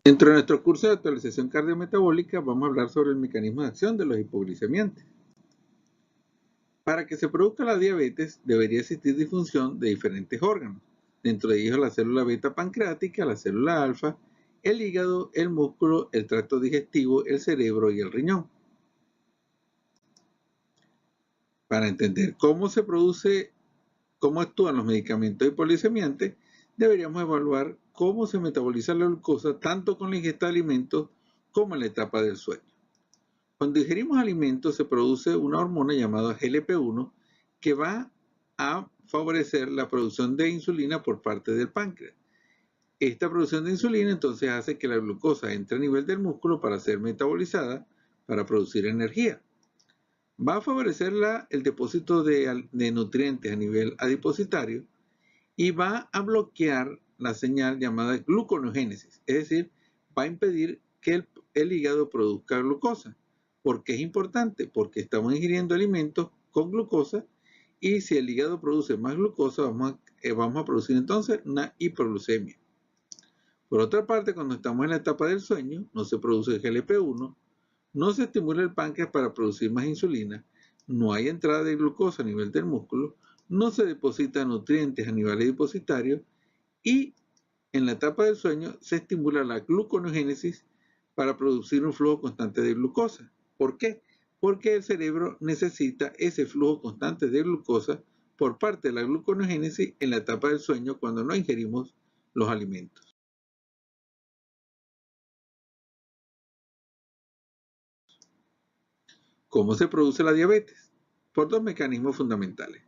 Dentro de nuestro curso de actualización cardiometabólica vamos a hablar sobre el mecanismo de acción de los hipoglicemiantes. Para que se produzca la diabetes debería existir disfunción de diferentes órganos, dentro de ellos la célula beta pancreática, la célula alfa, el hígado, el músculo, el tracto digestivo, el cerebro y el riñón. Para entender cómo actúan los medicamentos hipoglicemiantes, deberíamos evaluar cómo se metaboliza la glucosa tanto con la ingesta de alimentos como en la etapa del sueño. Cuando ingerimos alimentos se produce una hormona llamada GLP-1 que va a favorecer la producción de insulina por parte del páncreas. Esta producción de insulina entonces hace que la glucosa entre a nivel del músculo para ser metabolizada, para producir energía. Va a favorecer el depósito de nutrientes a nivel adipositario y va a bloquear la señal llamada gluconeogénesis, es decir, va a impedir que el hígado produzca glucosa. ¿Por qué es importante? Porque estamos ingiriendo alimentos con glucosa y si el hígado produce más glucosa, vamos a producir entonces una hipoglucemia. Por otra parte, cuando estamos en la etapa del sueño, no se produce GLP-1, no se estimula el páncreas para producir más insulina, no hay entrada de glucosa a nivel del músculo, no se depositan nutrientes a nivel adipositario y en la etapa del sueño se estimula la gluconeogénesis para producir un flujo constante de glucosa. ¿Por qué? Porque el cerebro necesita ese flujo constante de glucosa por parte de la gluconeogénesis en la etapa del sueño cuando no ingerimos los alimentos. ¿Cómo se produce la diabetes? Por dos mecanismos fundamentales: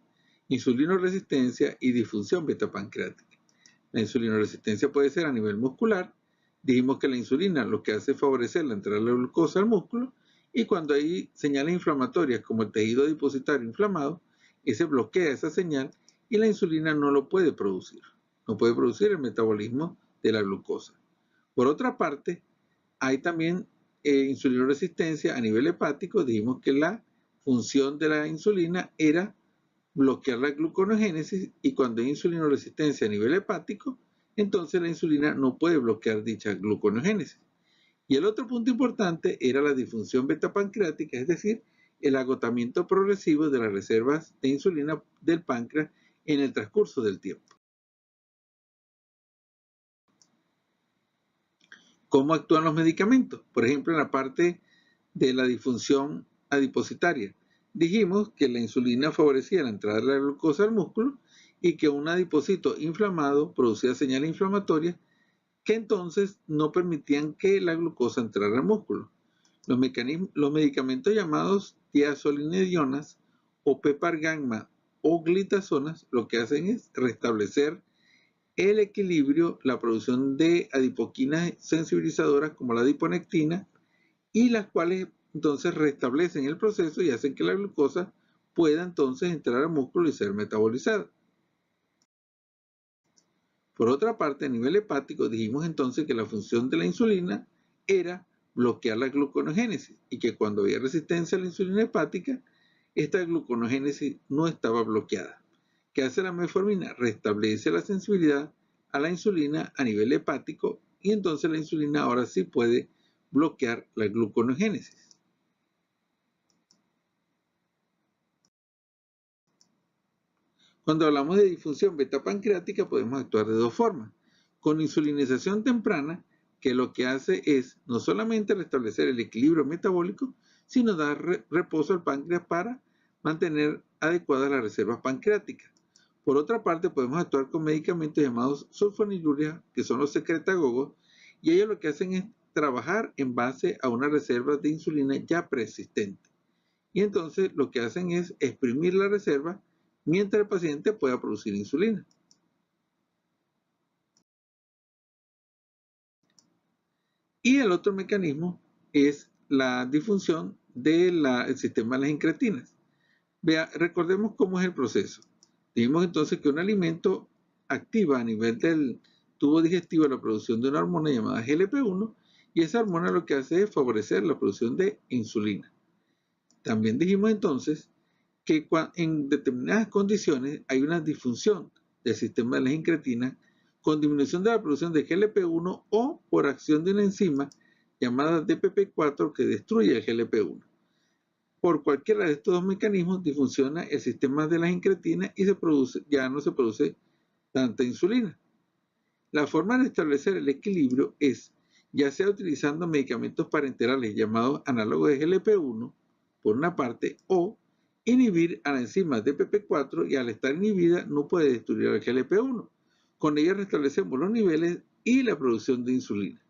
insulinoresistencia y disfunción beta-pancreática. La insulinoresistencia puede ser a nivel muscular. Dijimos que la insulina lo que hace es favorecer la entrada de la glucosa al músculo y cuando hay señales inflamatorias como el tejido adipositario inflamado, ese bloquea esa señal y la insulina no lo puede producir. No puede producir el metabolismo de la glucosa. Por otra parte, hay también insulinoresistencia a nivel hepático. Dijimos que la función de la insulina era bloquear la gluconeogénesis y cuando hay insulinoresistencia a nivel hepático, entonces la insulina no puede bloquear dicha gluconeogénesis. Y el otro punto importante era la disfunción beta-pancreática, es decir, el agotamiento progresivo de las reservas de insulina del páncreas en el transcurso del tiempo. ¿Cómo actúan los medicamentos? Por ejemplo, en la parte de la disfunción adipositaria. Dijimos que la insulina favorecía la entrada de la glucosa al músculo y que un adipocito inflamado producía señales inflamatorias que entonces no permitían que la glucosa entrara al músculo. Los medicamentos llamados tiazolinedionas o pepargamma o glitazonas lo que hacen es restablecer el equilibrio, la producción de adipoquinas sensibilizadoras como la adiponectina y las cuales entonces restablecen el proceso y hacen que la glucosa pueda entonces entrar al músculo y ser metabolizada. Por otra parte, a nivel hepático dijimos entonces que la función de la insulina era bloquear la gluconeogénesis y que cuando había resistencia a la insulina hepática, esta gluconeogénesis no estaba bloqueada. ¿Qué hace la metformina? Restablece la sensibilidad a la insulina a nivel hepático y entonces la insulina ahora sí puede bloquear la gluconeogénesis. Cuando hablamos de disfunción beta-pancreática podemos actuar de dos formas. Con insulinización temprana, que lo que hace es no solamente restablecer el equilibrio metabólico, sino dar reposo al páncreas para mantener adecuadas las reservas pancreáticas. Por otra parte, podemos actuar con medicamentos llamados sulfonilureas, que son los secretagogos, y ellos lo que hacen es trabajar en base a una reserva de insulina ya preexistente. Y entonces lo que hacen es exprimir la reserva mientras el paciente pueda producir insulina. Y el otro mecanismo es la disfunción del sistema de las incretinas. Recordemos cómo es el proceso. Dijimos entonces que un alimento activa a nivel del tubo digestivo la producción de una hormona llamada GLP-1 y esa hormona lo que hace es favorecer la producción de insulina. También dijimos entonces que en determinadas condiciones hay una disfunción del sistema de las incretinas con disminución de la producción de GLP-1 o por acción de una enzima llamada DPP4 que destruye el GLP-1. Por cualquiera de estos dos mecanismos disfunciona el sistema de las incretinas y ya no se produce tanta insulina. La forma de establecer el equilibrio es ya sea utilizando medicamentos parenterales llamados análogos de GLP-1 por una parte, o inhibir a la enzima DPP4 y al estar inhibida no puede destruir el GLP-1. Con ella restablecemos los niveles y la producción de insulina.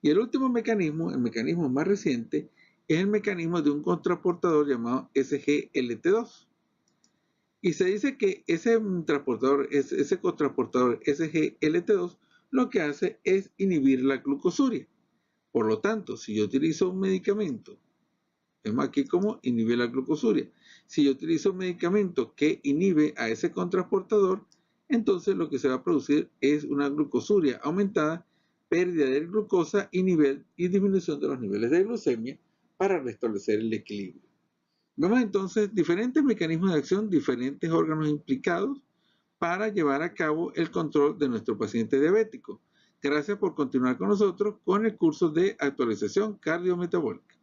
Y el último mecanismo, el mecanismo más reciente, es el mecanismo de un contraportador llamado SGLT2. Y se dice que ese contraportador SGLT2 lo que hace es inhibir la glucosuria. Por lo tanto, si yo utilizo un medicamento, vemos aquí cómo inhibe la glucosuria. Si yo utilizo un medicamento que inhibe a ese contraportador, entonces lo que se va a producir es una glucosuria aumentada, pérdida de glucosa y disminución de los niveles de glucemia para restablecer el equilibrio. Vemos entonces diferentes mecanismos de acción, diferentes órganos implicados para llevar a cabo el control de nuestro paciente diabético. Gracias por continuar con nosotros con el curso de actualización cardiometabólica.